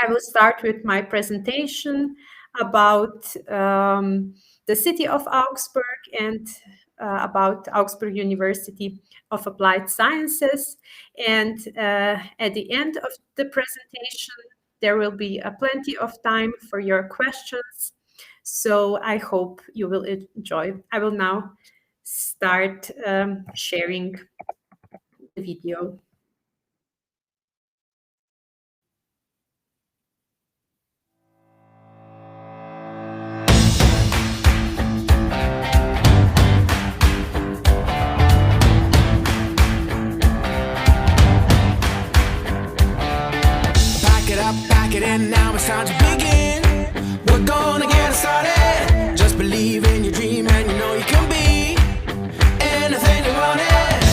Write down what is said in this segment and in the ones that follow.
I will start with my presentation about the city of Augsburg and about Augsburg University of Applied Sciences. And at the end of the presentation, there will be plenty of time for your questions. So I hope you will enjoy. I will now start sharing the video. Back it in, now it's time to begin. We're gonna get started. Just believe in your dream and you know you can be anything you want it.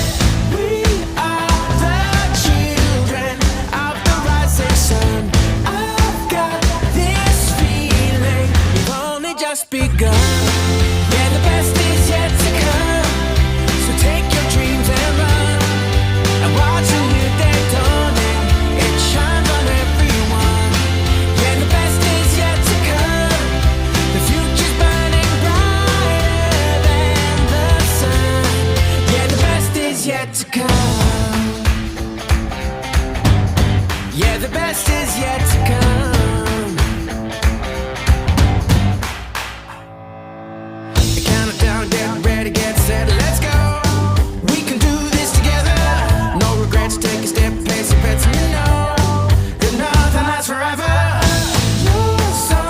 We are the children of the rising sun. I've got this feeling we've only just begun. Yeah, the best is yet to come. So take your dreams and run. And watch a new day dawning. It shines on everyone. Yeah, the best is yet to come. The future's burning brighter than the sun. Yeah, the best is yet to come. Yeah, the best is yet to come. Count it down, get ready, get set, let's go. We can do this together. No regrets, take a step, place your bets, and you know that nothing lasts forever. You're so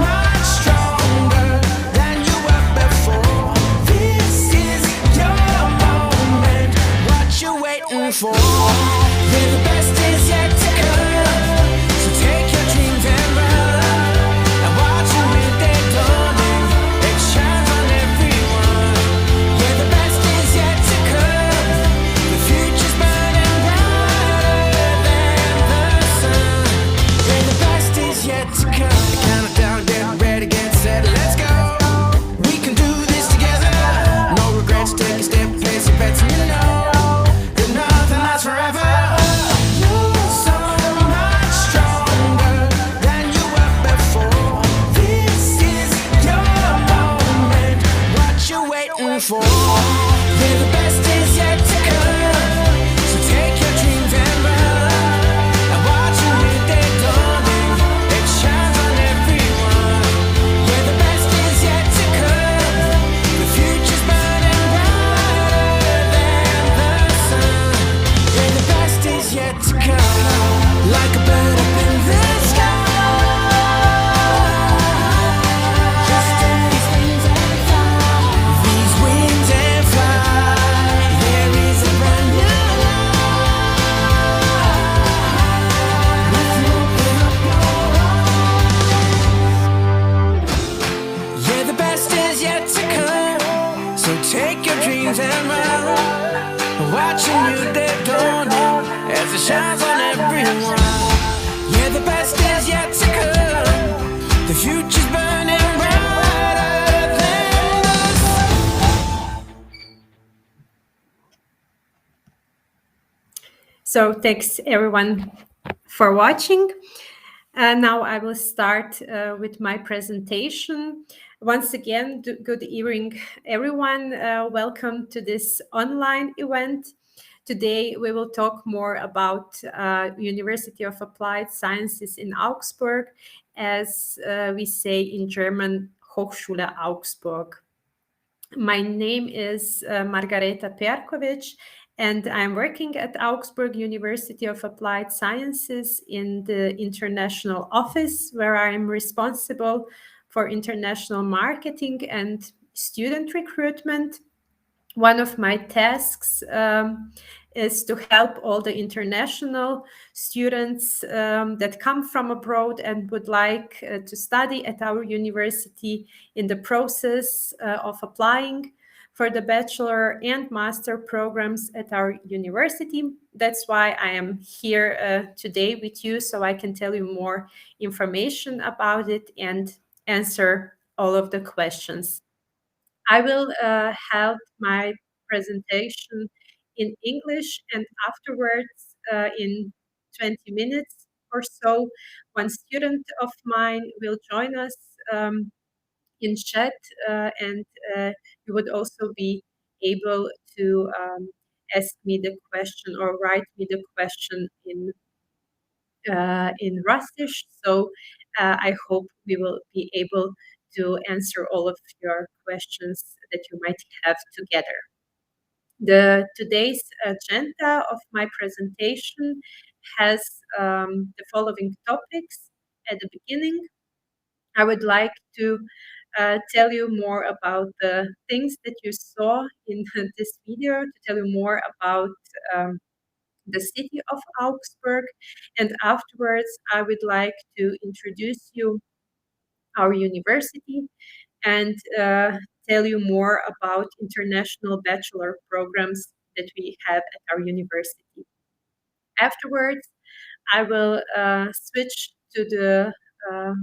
much stronger than you were before. This is your moment. What you waiting for? Yeah, the best is yet to come. So take your dreams and run. And watch a new day dawning. It shines on everyone. Yeah, the best is yet to come. The future's burning brighter than the sun. Yeah, the best is yet to come. Count it down, get ready, get set, let's go. We can do this together. No regrets, take a step, place your bets, and you know that nothing lasts forever. You're so much stronger than you were before. This is your moment. What you waiting for? Yeah, the best is yet to come. So take your dreams and run. And watch a new day dawning. It shines on everyone. Yeah, the best is yet to come. The future's burning brighter than the sun. Yeah, the best is yet to come. Like a bird up in the sky. Just take these wings and fly. These wings and fly. There is a brand new life. With you, open up your eyes. Yeah, the best is yet to come. So take your dreams and run. Watch a new day dawning as it shines on everyone. Yeah, the best is yet to come. The future's burning brighter than the sun. So thanks everyone for watching. Now I will start with my presentation. Once again, good evening, everyone. Welcome to this online event. Today we will talk more about University of Applied Sciences in Augsburg, as we say in German, Hochschule Augsburg. My name is Margareta Perkovic, and I'm working at Augsburg University of Applied Sciences in the international office, where I'm responsible for international marketing and student recruitment. One of my tasks is to help all the international students that come from abroad and would like to study at our university in the process of applying for the bachelor and master programs at our university. That's why I am here today with you, so I can tell you more information about it and answer all of the questions. I will have my presentation in English, and afterwards, in 20 minutes, or so. One student of mine will join us in chat, and you would also be able to ask me the question or write me the question in Russisch. So I hope we will be able to answer all of your questions that you might have together. Today's agenda of my presentation has the following topics. At the beginning, I would like to tell you more about the things that you saw in this video, to tell you more about the city of Augsburg. And afterwards, I would like to introduce you our university and tell you more about international bachelor programs that we have at our university. Afterwards, I will switch to the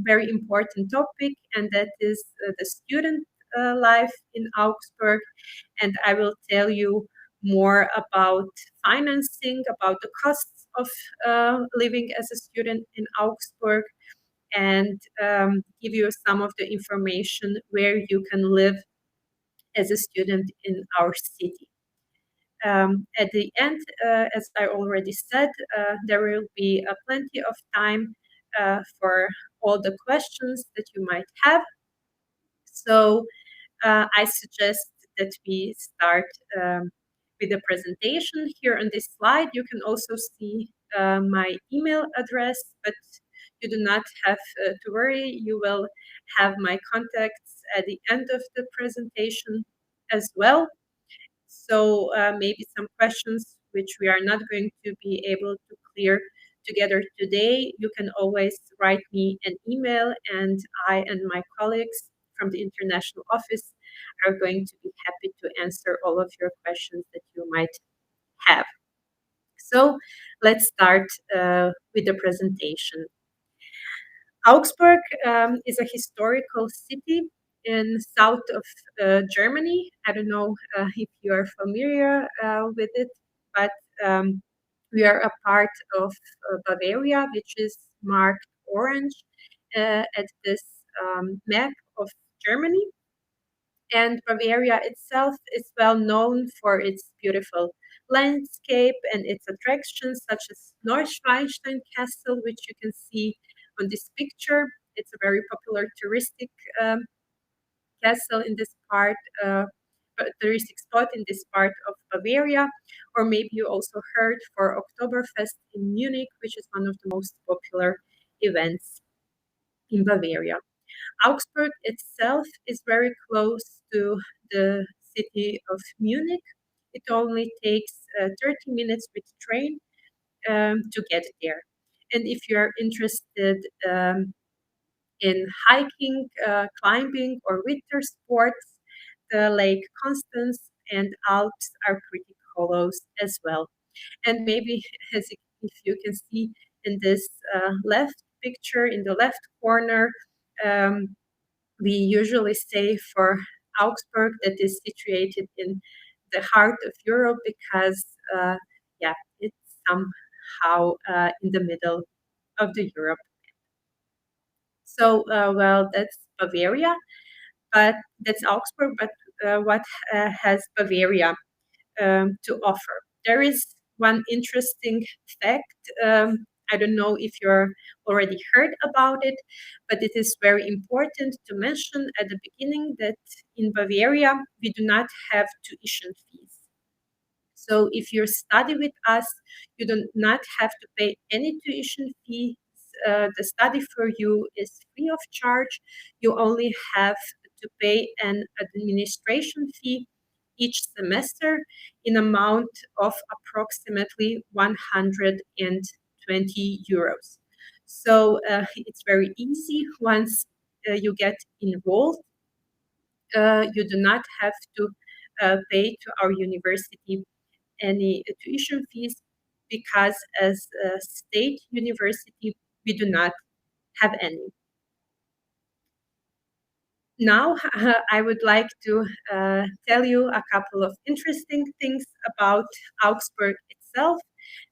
very important topic, and that is the student life in Augsburg. And I will tell you more about financing, about the costs of living as a student in Augsburg, and give you some of the information where you can live as a student in our city. At the end, as I already said, there will be plenty of time for all the questions that you might have. So I suggest that we start with the presentation. Here on this slide, you can also see my email address, but you do not have to worry. You will have my contacts at the end of the presentation as well. So maybe some questions which we are not going to be able to clear together today, you can always write me an email, and I and my colleagues from the international office are going to be happy to answer all of your questions that you might have. So let's start with the presentation. Augsburg is a historical city in south of Germany. I don't know if you are familiar with it, but we are a part of Bavaria, which is marked orange at this map of Germany. And Bavaria itself is well known for its beautiful landscape and its attractions, such as Neuschwanstein Castle, which you can see on this picture. It's a very popular touristic castle in this part, touristic spot in this part of Bavaria. Or maybe you also heard for Oktoberfest in Munich, which is one of the most popular events in Bavaria. Augsburg itself is very close to the city of Munich. It only takes 30 minutes with train to get there. And if you're interested in hiking, climbing, or winter sports, the Lake Constance and Alps are pretty close as well. And maybe, if you can see in this left picture, in the left corner, we usually say for Augsburg that is situated in the heart of Europe because, it's somehow in the middle of the Europe. So, that's Bavaria, but that's Augsburg. But what has Bavaria to offer? There is one interesting fact. I don't know if you're already heard about it, but it is very important to mention at the beginning that in Bavaria, we do not have tuition fees. So if you study with us, you do not have to pay any tuition fees. The study for you is free of charge. You only have to pay an administration fee each semester in amount of approximately 120 euros. So it's very easy. Once you get enrolled, you do not have to pay to our university any tuition fees because as a state university, we do not have any. Now, I would like to tell you a couple of interesting things about Augsburg itself.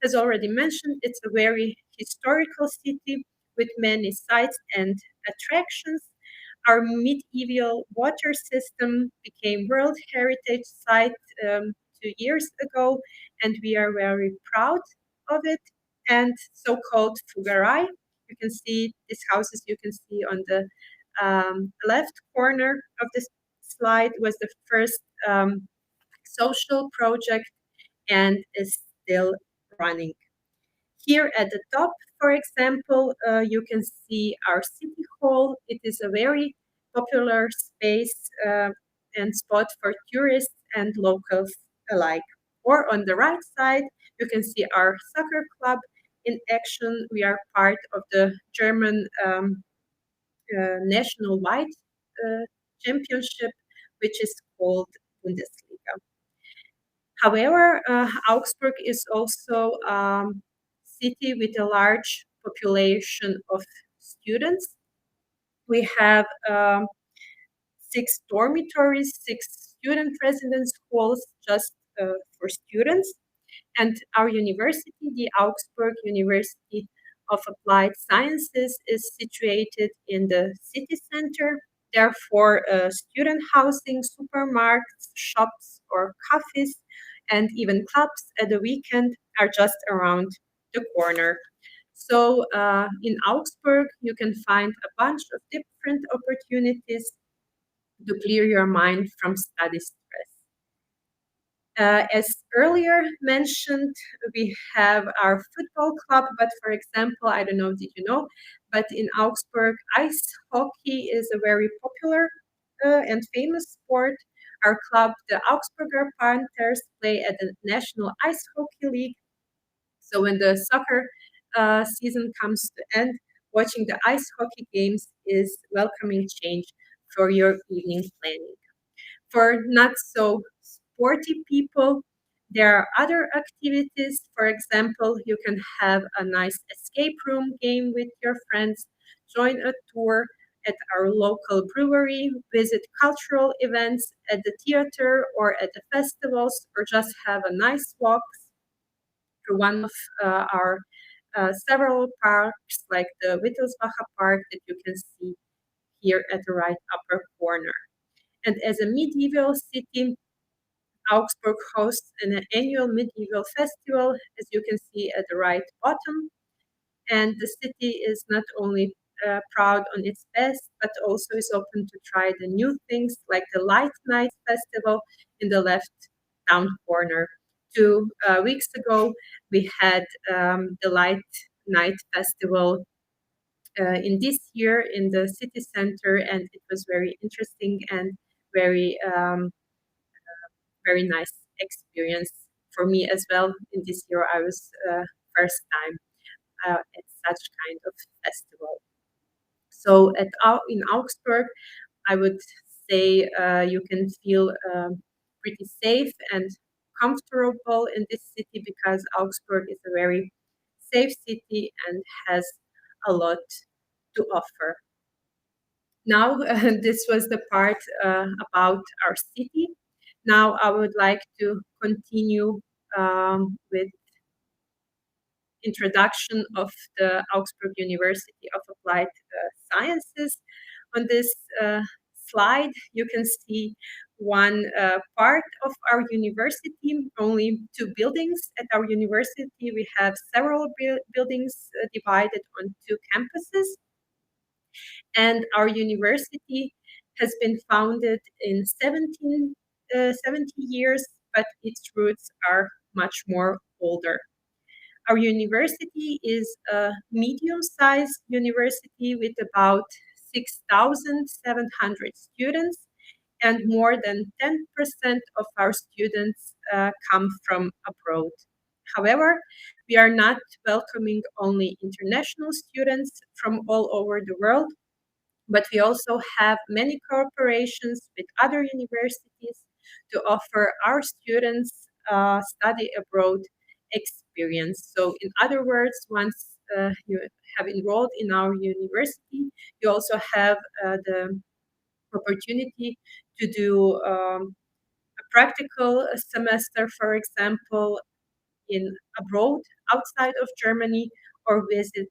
As already mentioned, it's a very historical city with many sites and attractions. Our medieval water system became World Heritage Site 2 years ago, and we are very proud of it. And so-called Fugarai, you can see these houses you can see on the left corner of this slide, was the first social project and is still running. Here at the top, for example, you can see our city hall. It is a very popular space and spot for tourists and locals alike. Or on the right side, you can see our soccer club in action. We are part of the German national-wide championship, which is called Bundesliga. However, Augsburg is also a city with a large population of students. We have 6 dormitories, 6 student residence halls just for students. And our university, the Augsburg University of Applied Sciences, is situated in the city center. Therefore, student housing, supermarkets, shops, or cafes, and even clubs at the weekend are just around the corner. So in Augsburg, you can find a bunch of different opportunities to clear your mind from study stress. As earlier mentioned, we have our football club, but for example, I don't know, did you know, but in Augsburg, ice hockey is a very popular and famous sport. Our club, the Augsburger Panthers, play at the National Ice Hockey League. So when the soccer season comes to end, watching the ice hockey games is welcoming change for your evening planning. For not so sporty people, there are other activities. For example, you can have a nice escape room game with your friends, join a tour at our local brewery, visit cultural events at the theater or at the festivals, or just have a nice walk through one of our several parks, like the Wittelsbacher Park that you can see here at the right upper corner. And as a medieval city, Augsburg hosts an annual medieval festival, as you can see at the right bottom. And the city is not only proud on its best, but also is open to try the new things, like the Light Night Festival in the left down corner. 2 weeks ago, we had the Light Night Festival in this year in the city center, and it was very interesting and very very nice experience for me as well. In this year, I was first time at such kind of festival. So in Augsburg, I would say you can feel pretty safe and comfortable in this city, because Augsburg is a very safe city and has a lot to offer. Now, this was the part about our city. Now I would like to continue with introduction of the Augsburg University of Applied Sciences. On this slide, you can see one part of our university, only 2 buildings. At our university, we have several buildings divided on 2 campuses. And our university has been founded in 70 years, but its roots are much more older. Our university is a medium-sized university with about 6,700 students, and more than 10% of our students come from abroad. However, we are not welcoming only international students from all over the world, but we also have many cooperations with other universities to offer our students study abroad experience. So in other words, once you have enrolled in our university, you also have the opportunity to do a practical semester, for example, in abroad outside of Germany, or visit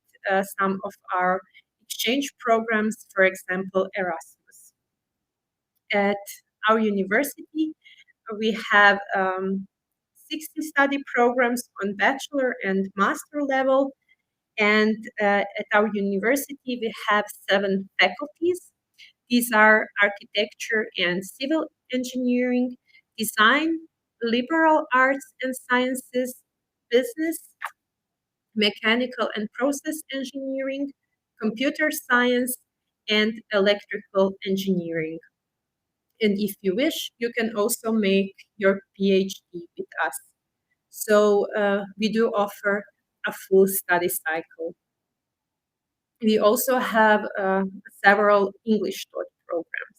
some of our exchange programs, for example, Erasmus. At our university, we have 60 study programs on bachelor and master level. And at our university, we have 7 faculties. These are architecture and civil engineering, design, liberal arts and sciences, business, mechanical and process engineering, computer science, and electrical engineering. And if you wish, you can also make your PhD with us. So we do offer a full study cycle. We also have several English taught programs.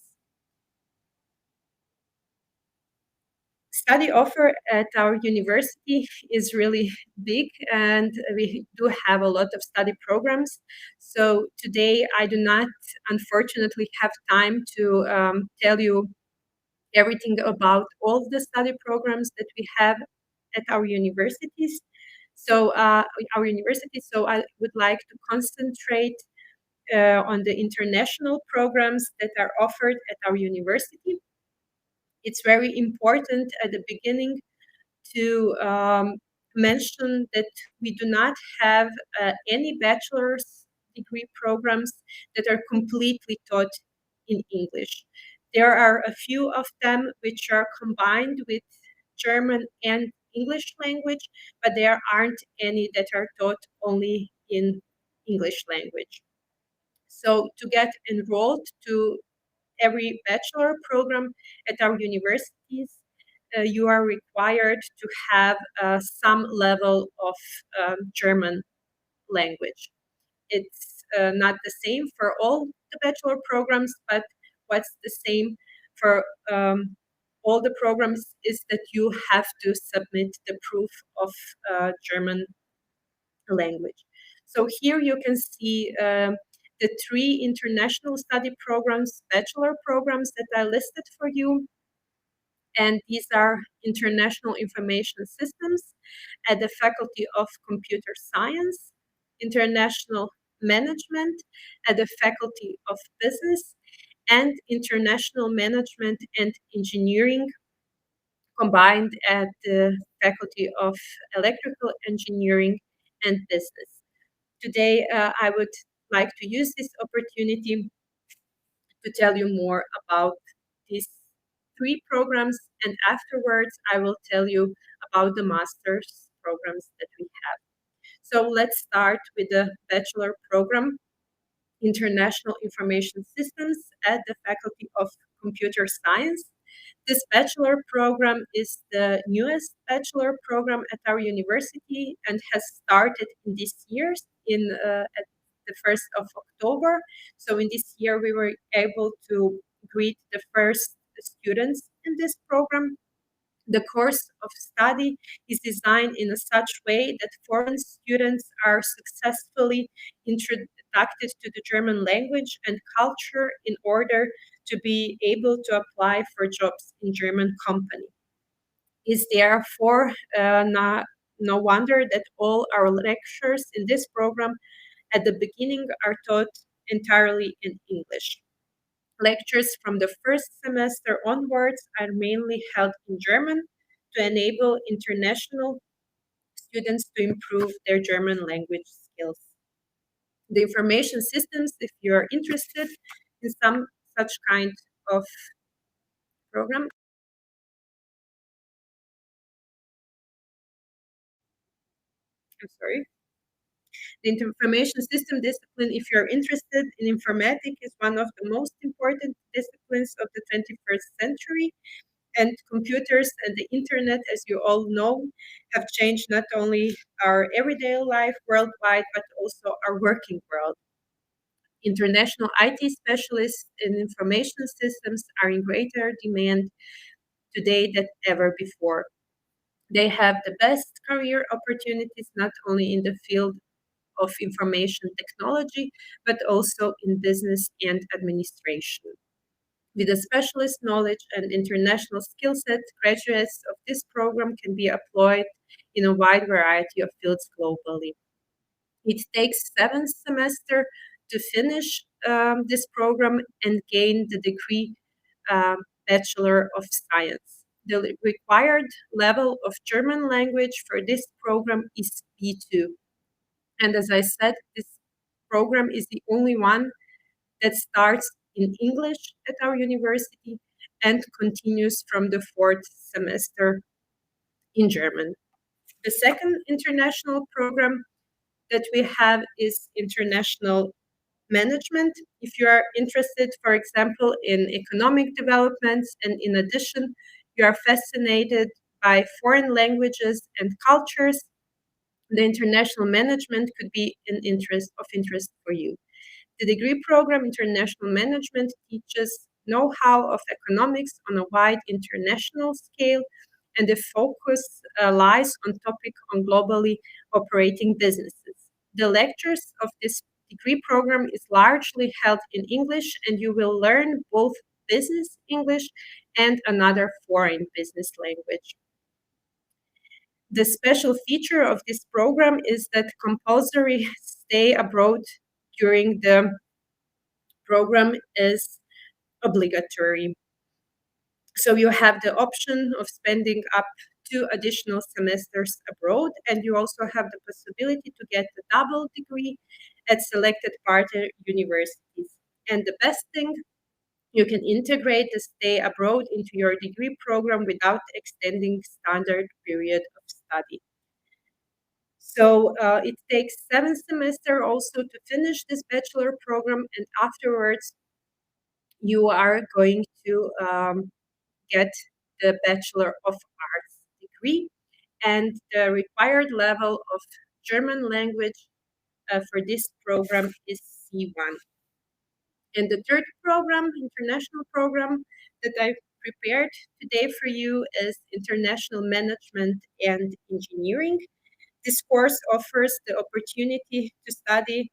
Study offer at our university is really big, and we do have a lot of study programs. So today I do not, unfortunately, have time to tell you everything about all the study programs that we have at our universities. So I would like to concentrate on the international programs that are offered at our university. It's very important at the beginning to mention that we do not have any bachelor's degree programs that are completely taught in English. There are a few of them which are combined with German and English language, but there aren't any that are taught only in English language. So to get enrolled to every bachelor program at our universities, you are required to have some level of German language. It's not the same for all the bachelor programs, but what's the same for all the programs is that you have to submit the proof of German language. So here you can see the 3 international study programs, bachelor programs that I listed for you. And these are International Information Systems at the Faculty of Computer Science, International Management at the Faculty of Business, and International Management and Engineering combined at the Faculty of Electrical Engineering and Business. Today, I would like to use this opportunity to tell you more about these 3 programs, and afterwards I will tell you about the master's programs that we have. So let's start with the bachelor program, International Information Systems at the Faculty of Computer Science. This bachelor program is the newest bachelor program at our university and has started in this year at the 1st of October. So in this year, we were able to greet the first students in this program. The course of study is designed in such way that foreign students are successfully introduced to the German language and culture in order to be able to apply for jobs in German company. It's therefore no wonder that all our lectures in this program at the beginning are taught entirely in English. Lectures from the first semester onwards are mainly held in German to enable international students to improve their German language skills. The information systems, if you're interested in some such kind of program, I'm sorry. The information system discipline, if you're interested in informatics, is one of the most important disciplines of the 21st century. And computers and the internet, as you all know, have changed not only our everyday life worldwide, but also our working world. International IT specialists in information systems are in greater demand today than ever before. They have the best career opportunities, not only in the field of information technology, but also in business and administration. With a specialist knowledge and international skill set, graduates of this program can be employed in a wide variety of fields globally. It takes 7 semesters to finish this program and gain the degree Bachelor of Science. The required level of German language for this program is B2. And as I said, this program is the only one that starts in English at our university and continues from the 4th semester in German. The second international program that we have is international management. If you are interested, for example, in economic developments, and in addition, you are fascinated by foreign languages and cultures, the international management could be of interest for you. The degree program, International Management, teaches know-how of economics on a wide international scale, and the focus lies on topic on globally operating businesses. The lectures of this degree program is largely held in English, and you will learn both business English and another foreign business language. The special feature of this program is that compulsory stay abroad during the program is obligatory. So you have the option of spending up 2 additional semesters abroad, and you also have the possibility to get a double degree at selected partner universities. And the best thing, you can integrate the stay abroad into your degree program without extending standard period of study. So it takes 7 semesters also to finish this bachelor program, and afterwards you are going to get the Bachelor of Arts degree, and the required level of German language for this program is C1. And the third program, international program that I prepared today for you is International Management and Engineering. This course offers the opportunity to study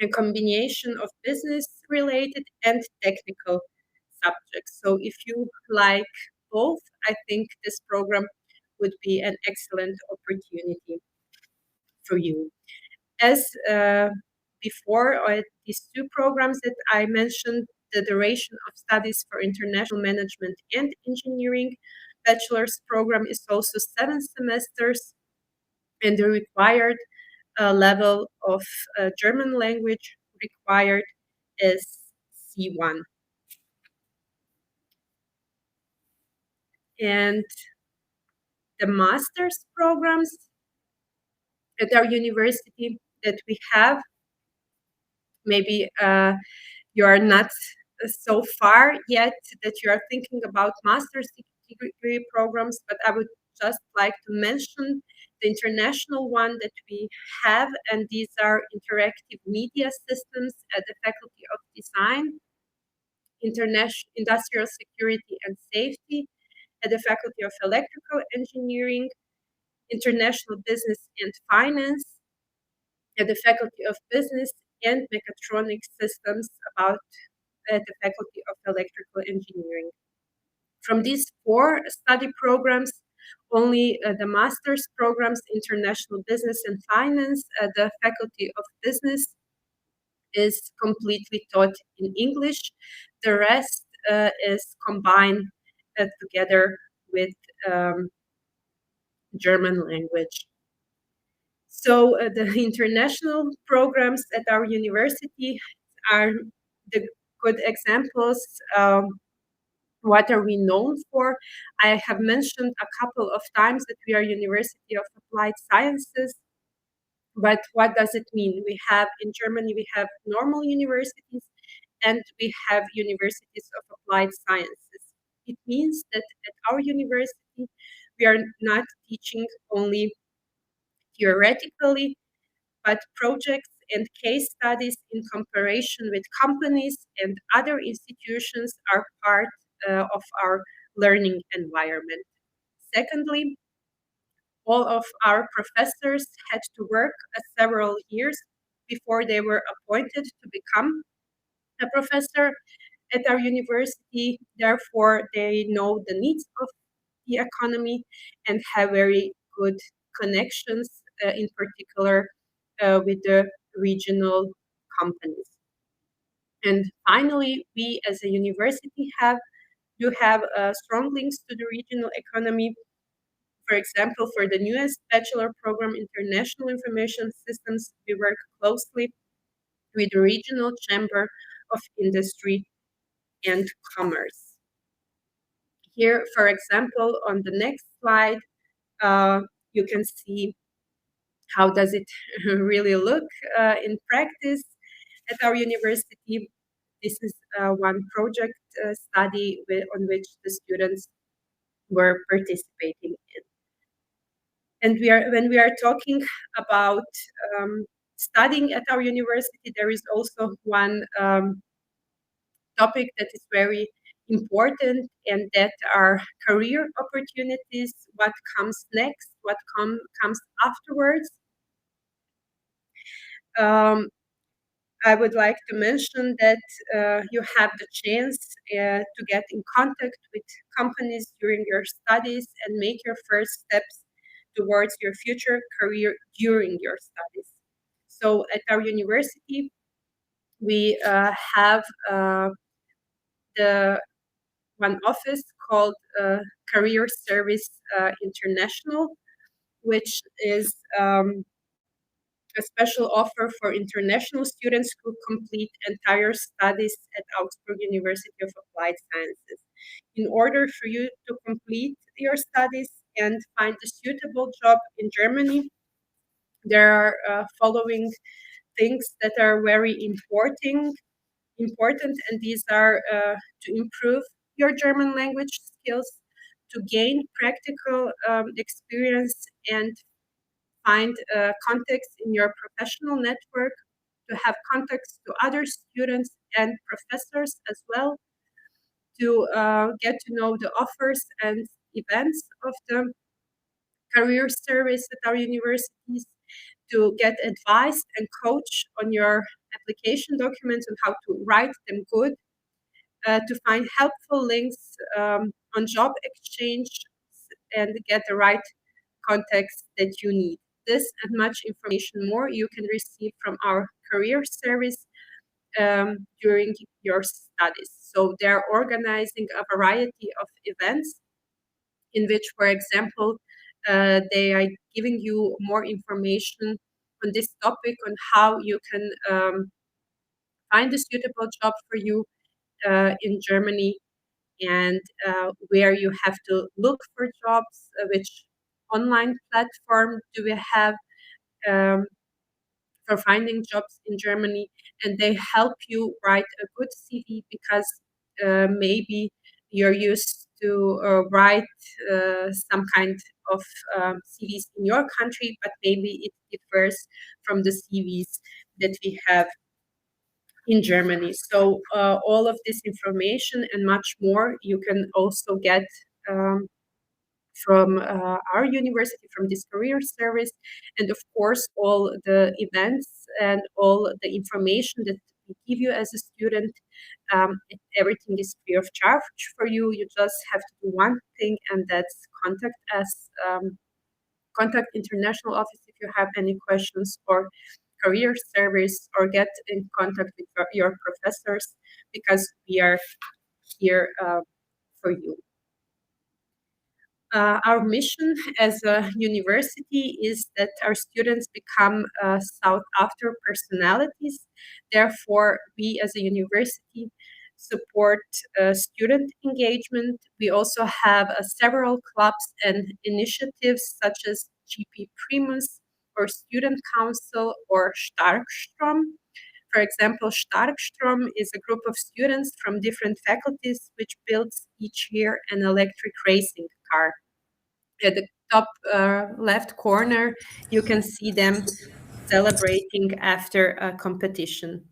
a combination of business-related and technical subjects. So if you like both, I think this program would be an excellent opportunity for you. As before, these 2 programs that I mentioned, the duration of studies for international management and engineering bachelor's program is also 7 semesters, and the required level of German language required is C1. And the master's programs at our university that we have, maybe you are not so far yet that you are thinking about master's degree programs, but I would just like to mention the international one that we have, and these are interactive media systems at the Faculty of Design, industrial security and safety at the Faculty of Electrical Engineering, international business and finance at the Faculty of Business, and mechatronic systems at the Faculty of Electrical Engineering. From these 4 study programs, only the master's programs, international business and finance at the Faculty of Business, is completely taught in English. The rest is combined together with German language. So the international programs at our university are the good examples. What are we known for? I have mentioned a couple of times that we are University of Applied Sciences, but what does it mean? We have, in Germany, we have normal universities and we have universities of applied sciences. It means that at our university, we are not teaching only theoretically, but projects and case studies in comparison with companies and other institutions are part of our learning environment. Secondly, all of our professors had to work several years before they were appointed to become a professor at our university. Therefore, they know the needs of the economy and have very good connections, in particular with the regional companies. And finally, we as a university do have strong links to the regional economy. For example, for the newest bachelor program, International Information Systems, we work closely with the Regional Chamber of Industry and Commerce. Here, for example, on the next slide, you can see how does it really look in practice at our university. This is one project study on which the students were participating in. And when we are talking about studying at our university, there is also one topic that is very important, and that are career opportunities, what comes next, what comes afterwards. I would like to mention that you have the chance to get in contact with companies during your studies and make your first steps towards your future career during your studies. So at our university, we have the one office called Career Service International, which is a special offer for international students who complete entire studies at Augsburg University of Applied Sciences. In order for you to complete your studies and find a suitable job in Germany, there are following things that are very important, and these are to improve your German language skills, to gain practical experience and find contacts in your professional network, to have contacts to other students and professors as well, to get to know the offers and events of the career service at our universities, to get advice and coach on your application documents and how to write them good, to find helpful links on job exchange and get the right context that you need. This and much information more you can receive from our career service during your studies. So they're organizing a variety of events in which, for example, they are giving you more information on this topic, on how you can find a suitable job for you in Germany, and where you have to look for jobs, which online platform do we have for finding jobs in Germany, and they help you write a good CV, because maybe you're used to write some kind of CVs in your country, but maybe it differs from the CVs that we have in Germany. So all of this information and much more you can also get from our university, from this career service. And of course, all the events and all the information that we give you as a student, everything is free of charge for you. You just have to do one thing, and that's contact us, contact international office if you have any questions, or career service, or get in contact with your professors, because we are here for you. Our mission as a university is that our students become sought-after personalities. Therefore, we as a university support student engagement. We also have several clubs and initiatives such as GP Primus, or Student Council, or Starkstrom. For example, Starkstrom is a group of students from different faculties which builds each year an electric racing car. At the top left corner, you can see them celebrating after a competition.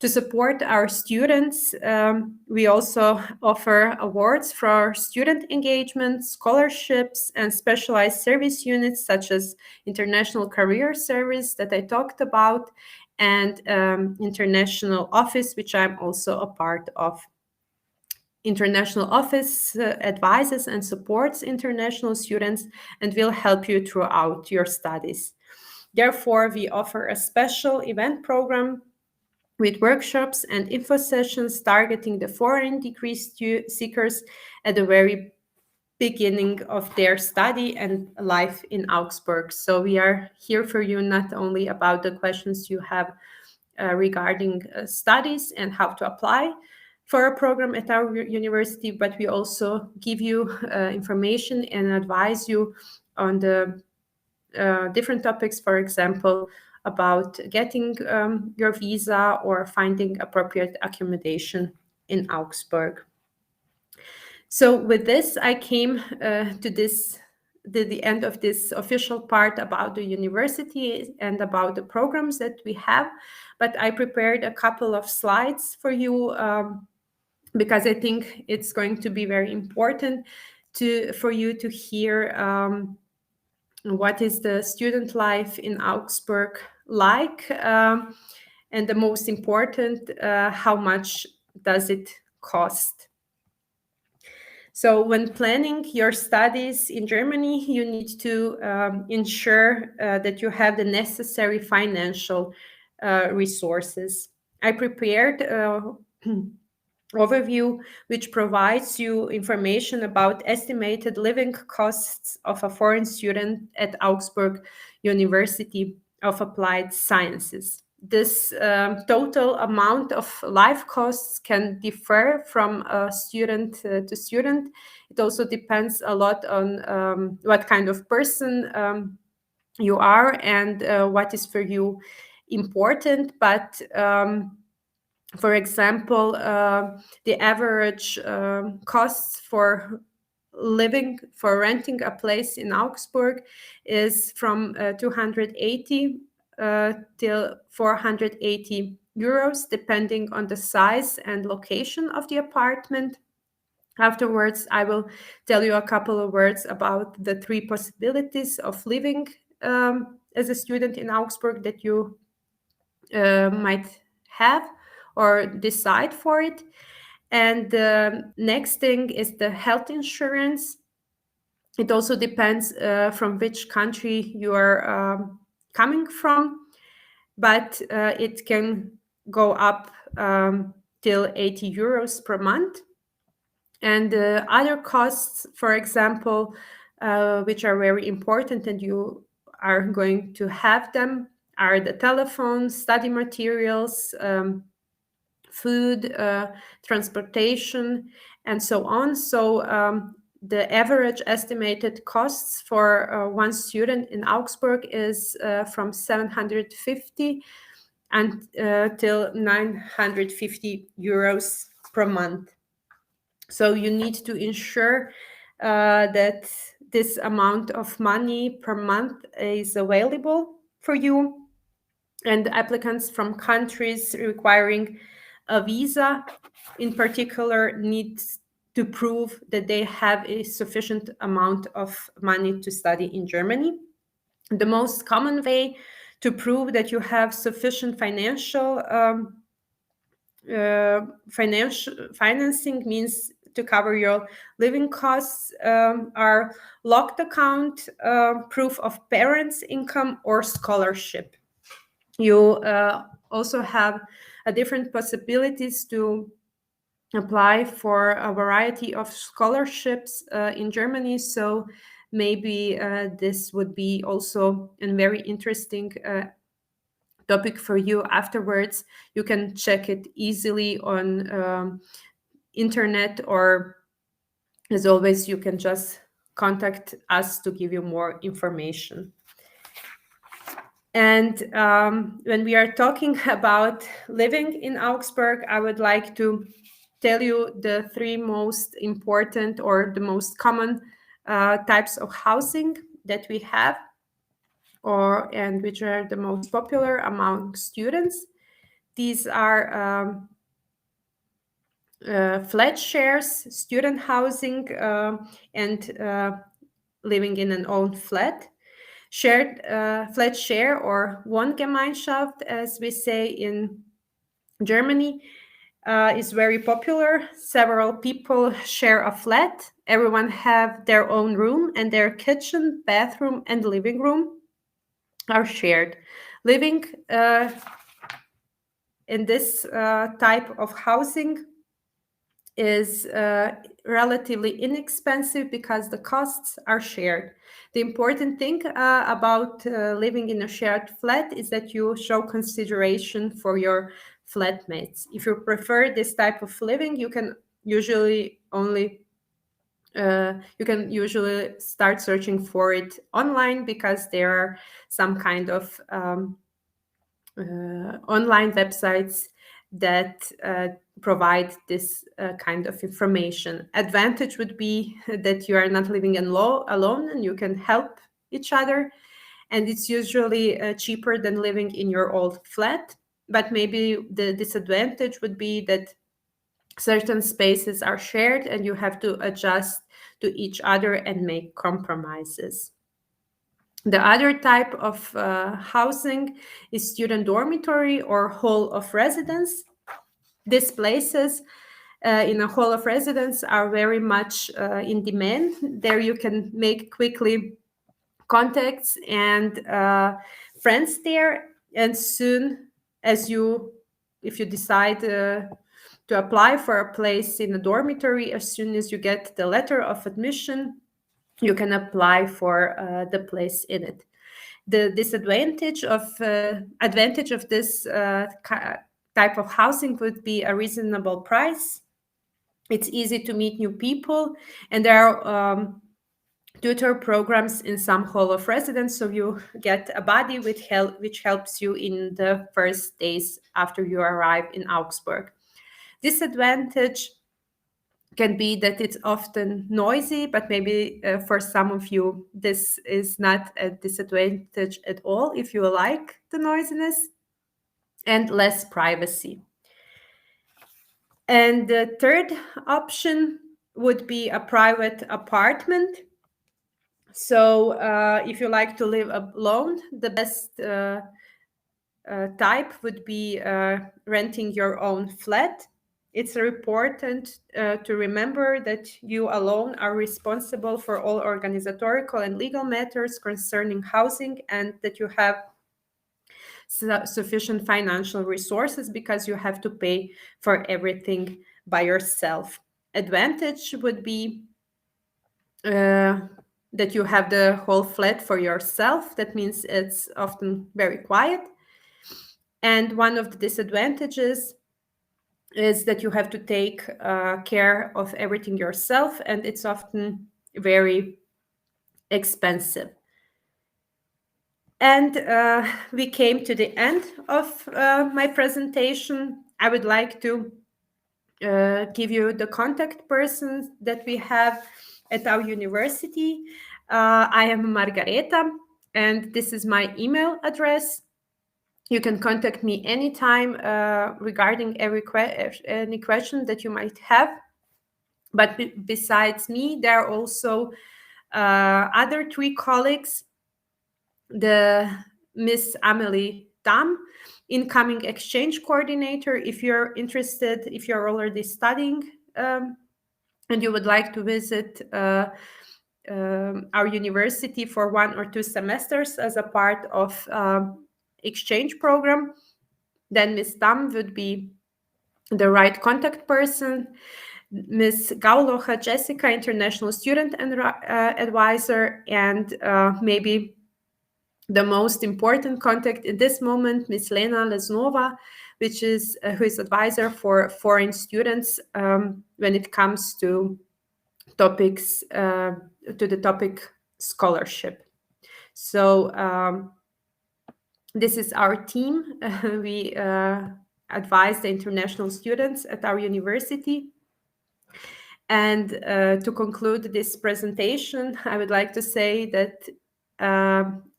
To support our students, we also offer awards for our student engagement, scholarships, and specialized service units such as International Career Service that I talked about, and International Office, which I'm also a part of. International Office advises and supports international students and will help you throughout your studies. Therefore, we offer a special event program with workshops and info sessions targeting the foreign degree seekers at the very beginning of their study and life in Augsburg. So we are here for you not only about the questions you have regarding studies and how to apply for a program at our university, but we also give you information and advise you on the different topics, for example, about getting your visa or finding appropriate accommodation in Augsburg. So with this, I came to the end of this official part about the university and about the programs that we have. But I prepared a couple of slides for you because I think it's going to be very important for you to hear what is the student life in Augsburg like, and the most important, how much does it cost? So when planning your studies in Germany, you need to ensure that you have the necessary financial resources. I prepared overview which provides you information about estimated living costs of a foreign student at Augsburg University of Applied Sciences. This total amount of life costs can differ from student to student. It also depends a lot on what kind of person you are and what is for you important. But for example, the average costs for renting a place in Augsburg is from 280 till 480 euros, depending on the size and location of the apartment. Afterwards, I will tell you a couple of words about the three possibilities of living as a student in Augsburg that you might have or decide for it. And the next thing is the health insurance. It also depends from which country you are coming from, but it can go up till 80 euros per month. And other costs, for example, which are very important and you are going to have them, are the telephone, study materials, food, transportation, and so on. So the average estimated costs for one student in Augsburg is from 750 until 950 euros per month. So you need to ensure that this amount of money per month is available for you. And applicants from countries requiring a visa, in particular, need to prove that they have a sufficient amount of money to study in Germany. The most common way to prove that you have sufficient financing means to cover your living costs are locked account, proof of parents' income, or scholarship. You also have different possibilities to apply for a variety of scholarships in Germany. So maybe this would be also a very interesting topic for you afterwards. You can check it easily on internet, or as always, you can just contact us to give you more information. And when we are talking about living in Augsburg, I would like to tell you the three most important or the most common types of housing that we have, and which are the most popular among students. These are flat shares, student housing, and living in an own flat. Shared flat share, or Wohngemeinschaft, as we say in Germany, is very popular. Several people share a flat. Everyone have their own room and their kitchen, bathroom, and living room. are shared. Living in this type of housing is relatively inexpensive because the costs are shared. The important thing about living in a shared flat is that you show consideration for your flatmates. If you prefer this type of living, you can usually start searching for it online, because there are some kind of online websites that provide this kind of information. Advantage would be that you are not living alone and you can help each other. And it's usually cheaper than living in your old flat. But maybe the disadvantage would be that certain spaces are shared and you have to adjust to each other and make compromises. The other type of housing is student dormitory or hall of residence. These places in a hall of residence are very much in demand. There you can make quickly contacts and friends there. And soon as if you decide to apply for a place in a dormitory, as soon as you get the letter of admission, you can apply for the place in it. The advantage of this type of housing would be a reasonable price. It's easy to meet new people, and there are tutor programs in some hall of residence, so you get a buddy which helps you in the first days after you arrive in Augsburg. Disadvantage can be that it's often noisy, but maybe for some of you this is not a disadvantage at all if you like the noisiness, and less privacy. And the third option would be a private apartment. So if you like to live alone, the best type would be renting your own flat. It's important to remember that you alone are responsible for all organizatorical and legal matters concerning housing, and that you have sufficient financial resources, because you have to pay for everything by yourself. Advantage would be that you have the whole flat for yourself. That means it's often very quiet. And one of the disadvantages is that you have to take care of everything yourself, and it's often very expensive. And we came to the end of my presentation. I would like to give you the contact persons that we have at our university. I am Margareta, and this is my email address. You can contact me anytime regarding any question that you might have. But besides me, there are also other 3 colleagues. The Miss Amelie Dam, incoming exchange coordinator. If you're interested, if you're already studying and you would like to visit our university for 1 or 2 semesters as a part of exchange program, then Miss Dam would be the right contact person. Miss Gaulocha Jessica, international student and advisor, and maybe the most important contact in this moment, Miss Lena Lesnova, who is advisor for foreign students when it comes to topics to the topic scholarship. So this is our team. We advise the international students at our university. And to conclude this presentation, I would like to say that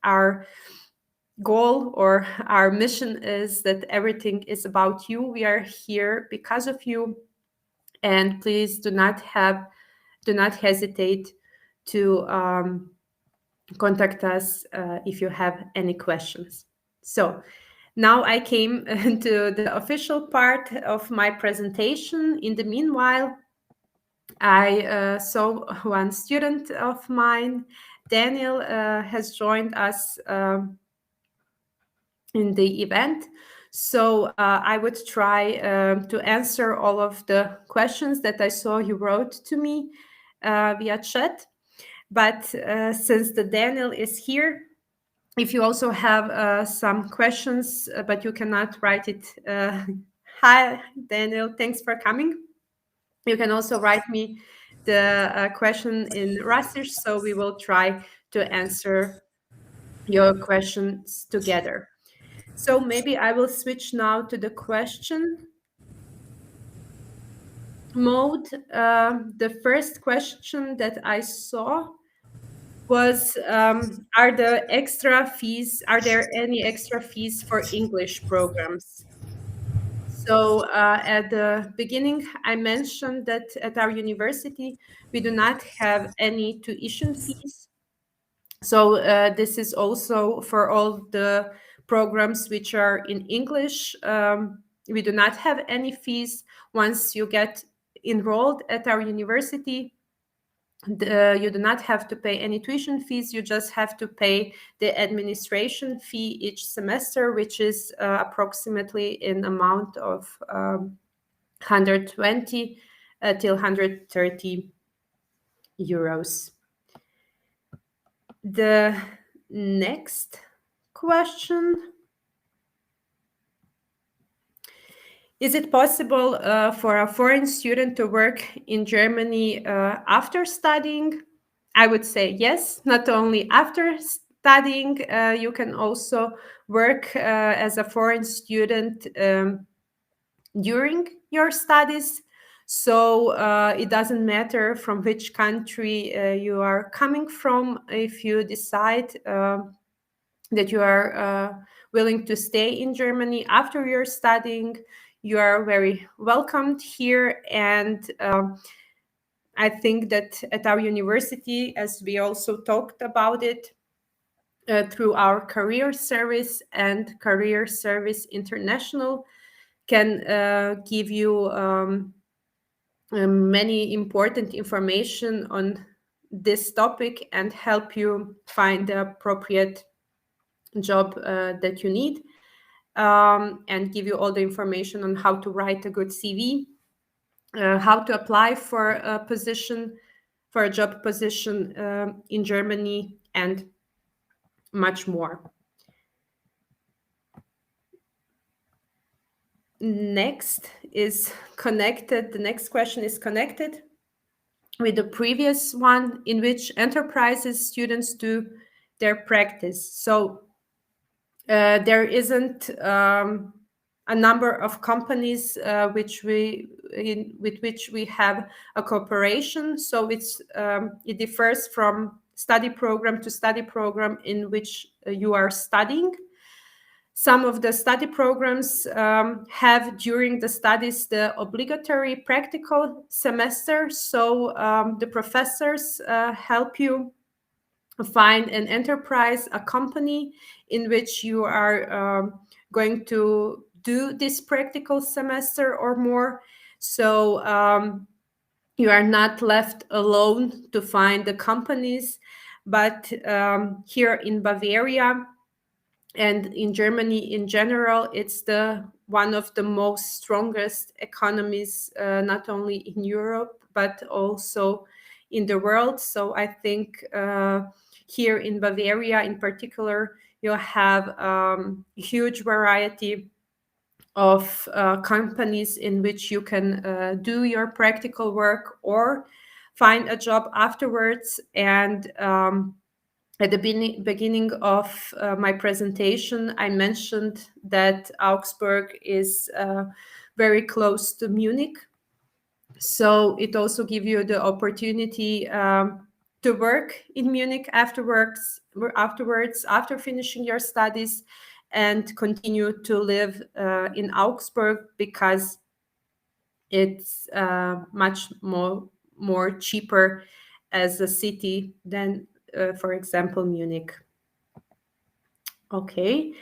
our goal or our mission is that everything is about you. We are here because of you, and please do not hesitate to contact us if you have any questions. So now I came to the official part of my presentation. In the meanwhile, I saw one student of mine, Daniel, has joined us in the event. So I would try to answer all of the questions that I saw you wrote to me via chat. But since the Daniel is here, if you also have some questions, but you cannot write it, hi, Daniel, thanks for coming. You can also write me the question in Russisch, so we will try to answer your questions together. So maybe I will switch now to the question mode. The first question that I saw was, are there any extra fees for English programs? So at the beginning, I mentioned that at our university, we do not have any tuition fees. So this is also for all the programs which are in English. We do not have any fees. Once you get enrolled at our university, you do not have to pay any tuition fees. You just have to pay the administration fee each semester, which is approximately in amount of 120 till 130 euros. The next question: is it possible for a foreign student to work in Germany after studying? I would say yes. Not only after studying, you can also work as a foreign student during your studies. So it doesn't matter from which country you are coming from. If you decide that you are willing to stay in Germany after you're studying, you are very welcomed here. And I think that at our university, as we also talked about it, through our career service and career service international, can give you many important information on this topic and help you find the appropriate job that you need, and give you all the information on how to write a good CV, how to apply for a job position in Germany, and much more. The next question is connected with the previous one, in which enterprises students do their practice. So there isn't a number of companies with which we have a cooperation. So it differs from study program to study program in which you are studying. Some of the study programs have during the studies the obligatory practical semester. So the professors help you find an enterprise, a company in which you are going to do this practical semester or more. So you are not left alone to find the companies. But here in Bavaria and in Germany in general, it's one of the most strongest economies, not only in Europe, but also in the world. So I think here in Bavaria in particular, you'll have a huge variety of companies in which you can do your practical work or find a job afterwards. And at the beginning of my presentation, I mentioned that Augsburg is very close to Munich. So it also gives you the opportunity to work in Munich after finishing your studies, and continue to live in Augsburg, because it's much more cheaper as a city than for example, Munich. Okay.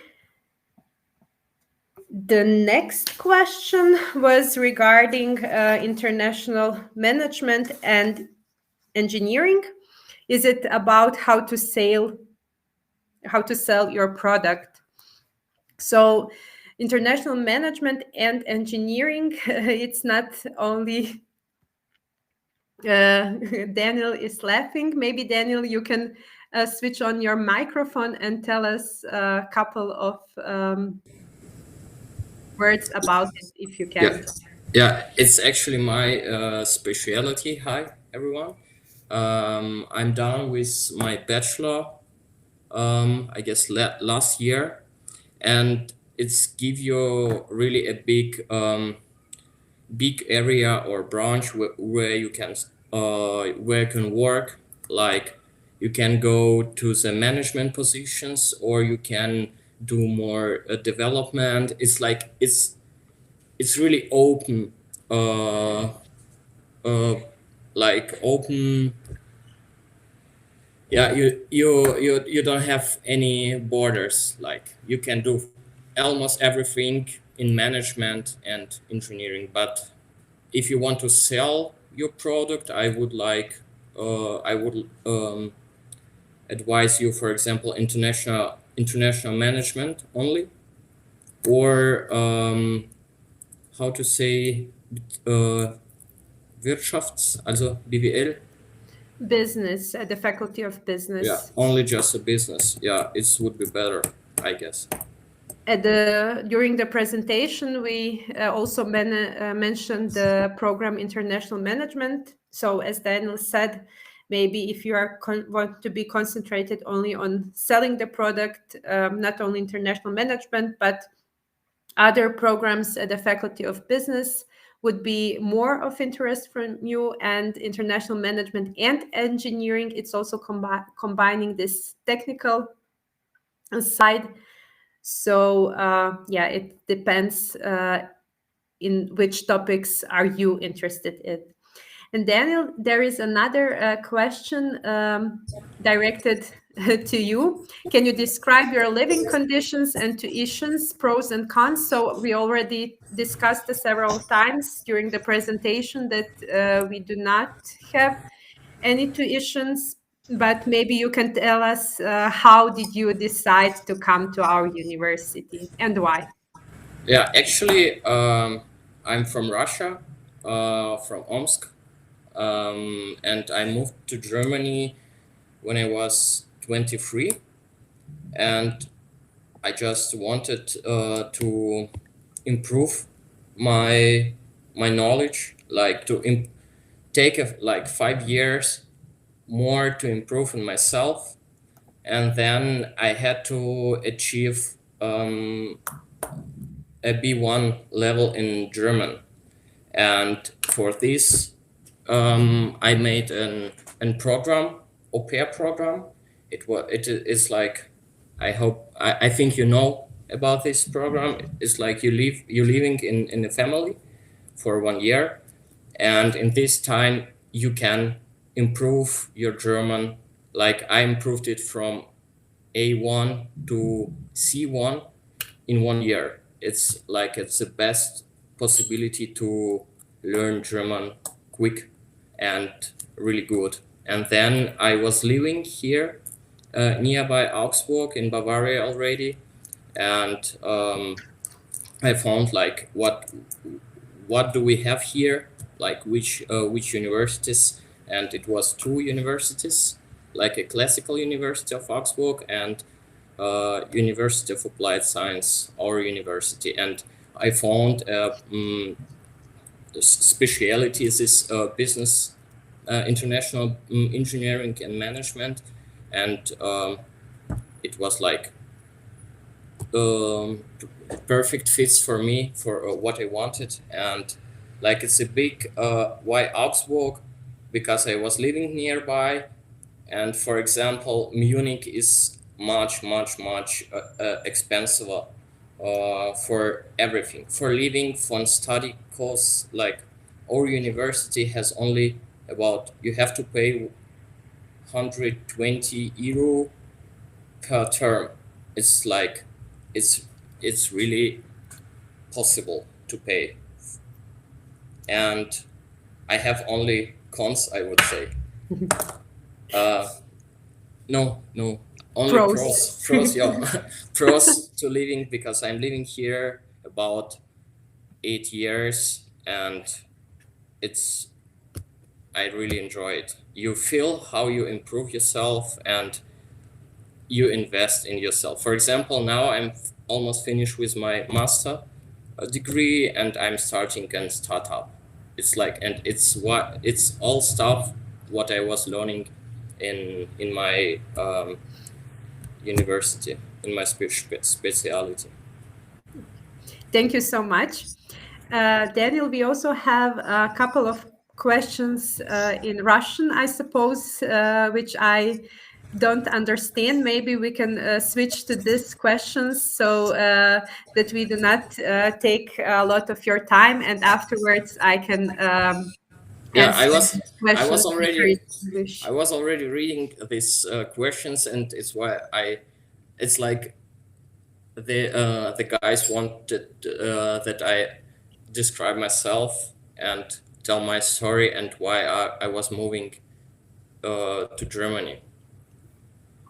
The next question was regarding international management and engineering. Is it about how to sell your product? So international management and engineering, it's not only Daniel is laughing. Maybe Daniel, you can switch on your microphone and tell us a couple of words about it, if you can. Yeah, it's actually my specialty. Hi, everyone. I'm done with my bachelor, I guess last year, and it's give you really a big area or branch where you can work. Like you can go to the management positions, or you can do more development. It's like it's really open, like open. Yeah, you don't have any borders. Like you can do almost everything in management and engineering. But if you want to sell your product, I would advise you, for example, international management only, or how to say also BWL. Business, the faculty of business. Yeah, only just a business. Yeah, it would be better, I guess. During the presentation, we also mentioned the program International Management. So as Daniel said, maybe if you want to be concentrated only on selling the product, not only international management, but other programs at the Faculty of Business would be more of interest from you. And international management and engineering, it's also combining this technical side. So yeah, it depends in which topics are you interested in. And Daniel, there is another question directed to you. Can you describe your living conditions and tuitions, pros and cons? So we already discussed several times during the presentation that we do not have any tuitions, but maybe you can tell us how did you decide to come to our university and why? Yeah, actually, I'm from Russia, from Omsk, and I moved to Germany when I was 23, and I just wanted to improve my knowledge, like to take like 5 years more to improve in myself, and then I had to achieve a B1 level in German, and for this I made an program, au pair program. It is like, I think you know about this program. It's like you're living in a family for 1 year, and in this time you can improve your German. Like I improved it from A1 to C1 in 1 year. It's the best possibility to learn German quick and really good. And then I was living here nearby Augsburg in Bavaria already, and I found like what do we have here, like which universities, and it was 2 universities, like a classical University of Augsburg and University of Applied Science, our university. And I found specialities is business, international engineering and management, and it was like perfect fits for me for what I wanted. And like it's a big why Augsburg, because I was living nearby, and for example Munich is much expensive for everything, for living, for study course. Like our university has only about, you have to pay 120 euro per term. It's like it's really possible to pay, and I have only cons, I would say. No, only pros, yeah, pros to living, because I'm living here about 8 years, and I really enjoy it. You feel how you improve yourself and you invest in yourself. For example, now I'm almost finished with my master degree, and I'm starting a startup. It's like, and it's all stuff what I was learning in my university, in my specialty. Thank you so much. Daniel, we also have a couple of questions in Russian, I suppose, which I don't understand. Maybe we can switch to these questions so that we do not take a lot of your time, and afterwards I can I was answer already reading these questions, and it's like the guys wanted that I describe myself and tell my story and why I was moving to Germany.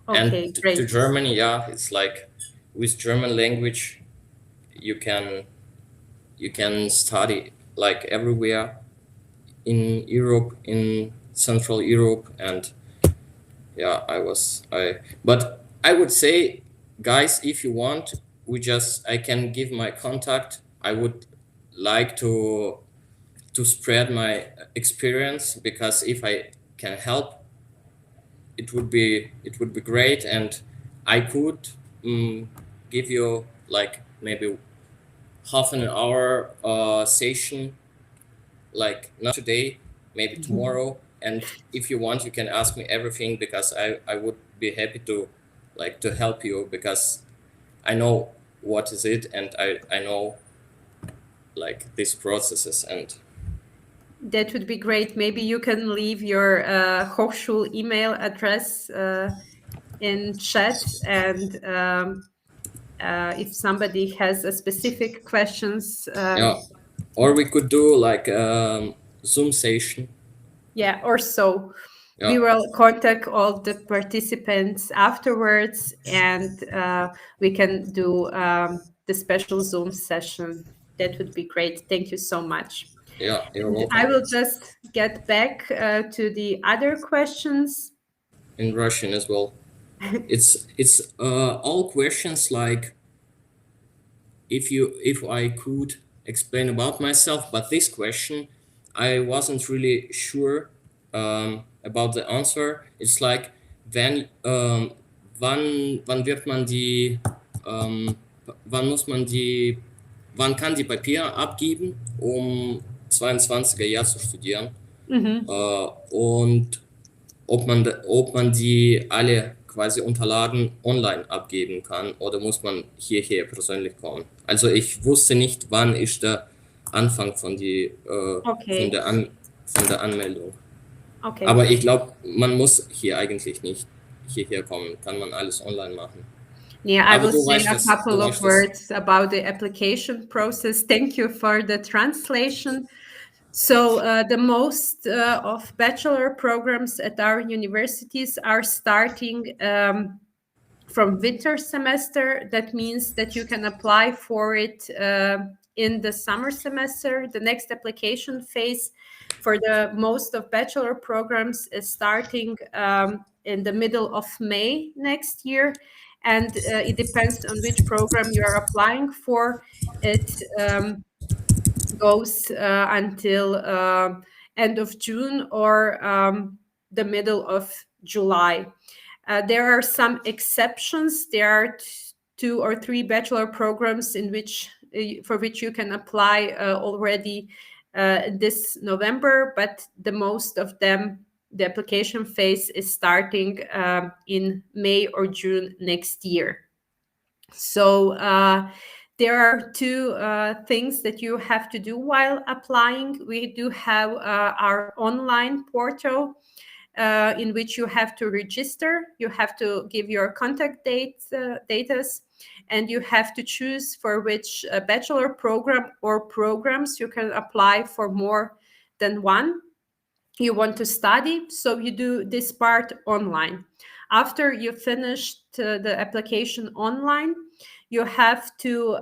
Okay, And great. to Germany, yeah, it's like with German language, you can study like everywhere in Europe, in Central Europe, and yeah, but I would say, guys, if you want, I can give my contact. I would like to spread my experience, because if I can help, it would be great, and I could give you like maybe half an hour session, like not today, maybe tomorrow. And if you want, you can ask me everything, because I would be happy to help you, because I know what is it, and I know like these processes. And that would be great. Maybe you can leave your Hochschul email address in chat, and if somebody has a specific questions, yeah, or we could do like Zoom session. yeah, or so. Yeah. We will contact all the participants afterwards, and we can do the special Zoom session. That would be great. Thank you so much. Yeah, you're welcome. I will just get back to the other questions. In Russian as well. It's all questions like, if I could explain about myself, but this question I wasn't really sure about the answer. It's like, wann wird man wann kann die Papiere abgeben, 22er Jahr zu studieren, und ob man die alle quasi Unterlagen online abgeben kann, oder muss man hierher persönlich kommen. Also ich wusste nicht, wann ist der Anfang von der Anmeldung. Okay. Aber ich glaube, man muss hier eigentlich nicht hierher kommen, kann man alles online machen. Yeah, I will say a couple of words about the application process. Thank you for the translation. So the most of bachelor programs at our universities are starting from winter semester. That means that you can apply for it in the summer semester. The next application phase for the most of bachelor programs is starting in the middle of May next year. And it depends on which program you are applying for. It goes until end of June or the middle of July. There are some exceptions. There are 2 or 3 bachelor programs for which you can apply already this November, but the most of them, the application phase is starting in May or June next year. So there are 2 things that you have to do while applying. We do have our online portal in which you have to register. You have to give your contact data, and you have to choose for which bachelor program or programs you can apply for more than one you want to study. So you do this part online. after you finished the application online, you have to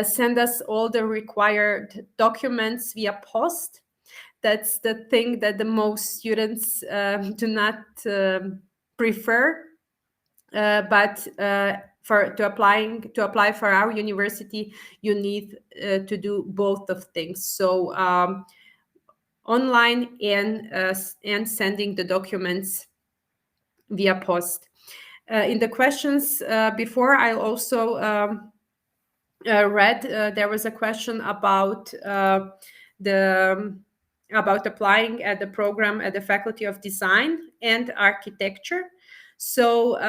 send us all the required documents via post. That's the thing that the most students do not prefer, but to apply for our university, you need to do both of things. So online and sending the documents via post. In the questions before, I also read there was a question about applying at the program at the Faculty of Design and Architecture. So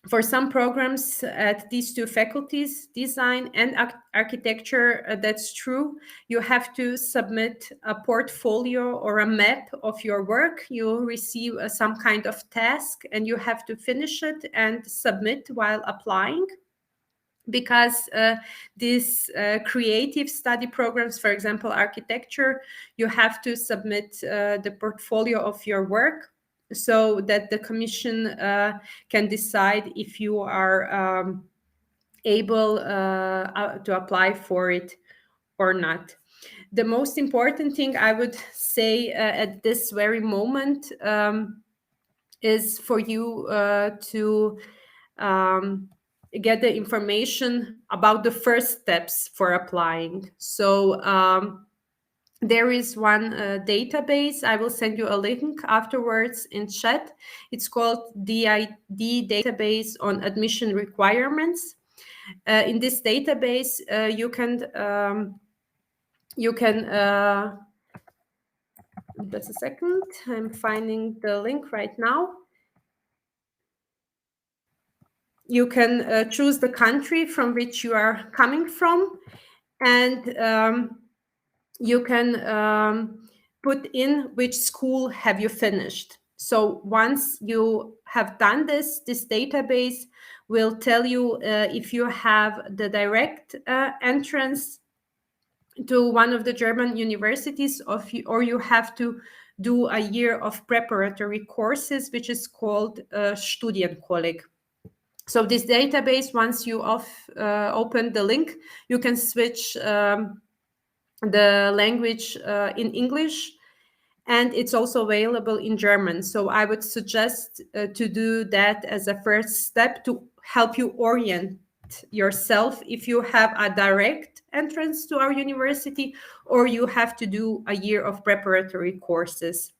for some programs at these two faculties, design and architecture, that's true. You have to submit a portfolio or a map of your work. You receive some kind of task and you have to finish it and submit while applying. Because these creative study programs, for example, architecture, you have to submit the portfolio of your work so that the commission can decide if you are able to apply for it or not. The most important thing I would say at this very moment is for you to get the information about the first steps for applying. So there is one database. I will send you a link afterwards in chat. It's called DID Database on Admission Requirements. In this database, you can just a second. I'm finding the link right now. You can choose the country from which you are coming from, and you can put in which school have you finished. So once you have done this database will tell you if you have the direct entrance to one of the German universities, or you have to do a year of preparatory courses, which is called Studienkolleg. So this database, once you open the link, you can switch the language in English, and it's also available in German. So I would suggest to do that as a first step to help you orient yourself if you have a direct entrance to our university or you have to do a year of preparatory courses.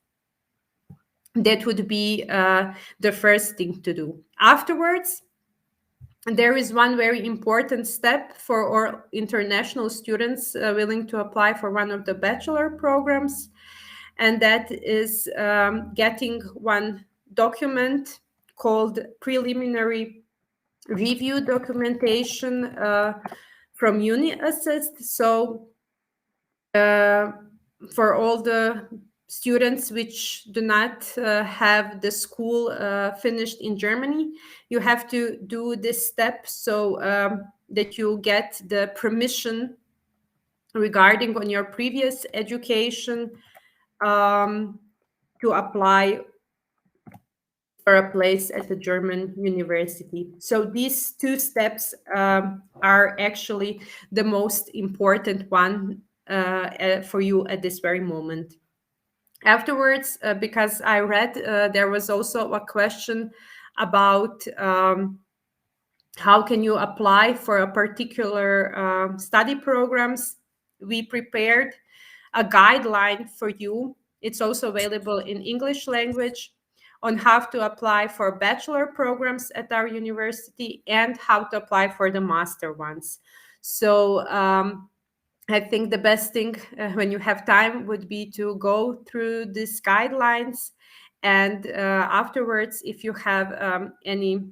That would be the first thing to do. Afterwards, there is one very important step for all international students willing to apply for one of the bachelor programs, and that is getting one document called preliminary review documentation from UniAssist. So for all the students which do not have the school finished in Germany, you have to do this step so that you get the permission regarding on your previous education to apply for a place at the German university. So these two steps are actually the most important one for you at this very moment. Afterwards, because I read there was also a question about how can you apply for a particular study programs. We prepared a guideline for you. It's also available in English language on how to apply for bachelor programs at our university and how to apply for the master ones. So I think the best thing when you have time would be to go through these guidelines, and afterwards, if you have any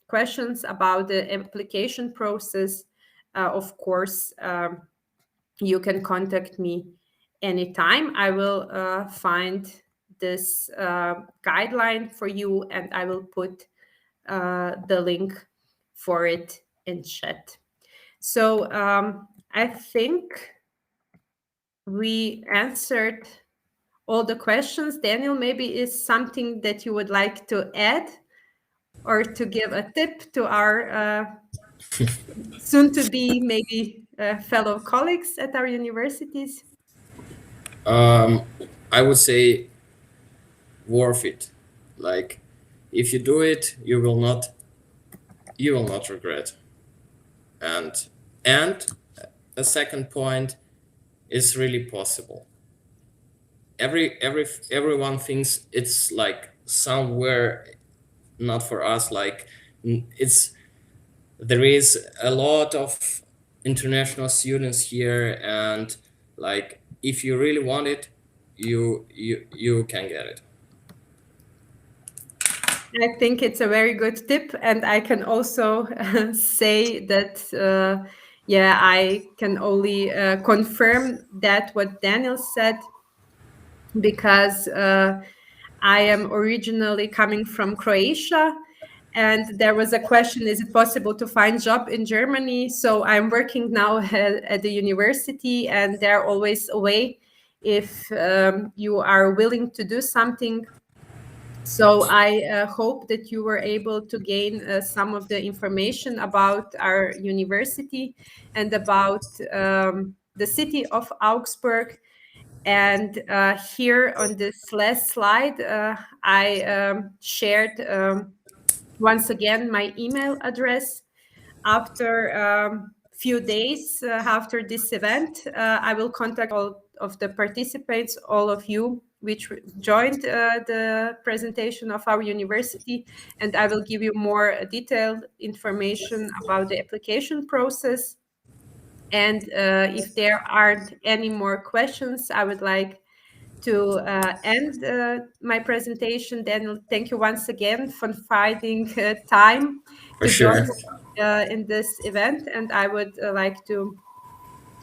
questions about the application process, of course, you can contact me anytime. I will find this guideline for you and I will put the link for it in chat. So I think we answered all the questions. Daniel, maybe is something that you would like to add or to give a tip to our soon to be maybe fellow colleagues at our universities? I would say worth it. Like, if you do it, you will not regret. And a second point is really possible. Everyone thinks it's like somewhere not for us. Like, there is a lot of international students here, and like, if you really want it, you can get it. I think it's a very good tip, and I can also say that I can only confirm that what Daniel said, because I am originally coming from Croatia, and there was a question, is it possible to find job in Germany? So I'm working now at the university, and they're always a way if you are willing to do something. So I hope that you were able to gain some of the information about our university and about the city of Augsburg. And here on this last slide, I shared once again my email address. After few days after this event, I will contact all of the participants, all of you which joined the presentation of our university, and I will give you more detailed information about the application process. And if there aren't any more questions, I would like to end my presentation. Daniel, thank you once again for finding time For to sure. join in this event, and I would like to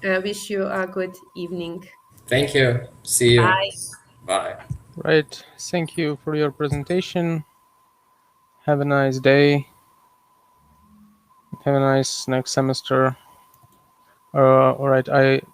wish you a good evening. Thank you. See you. Bye. Bye. Right. Thank you for your presentation. Have a nice day. Have a nice next semester. All right.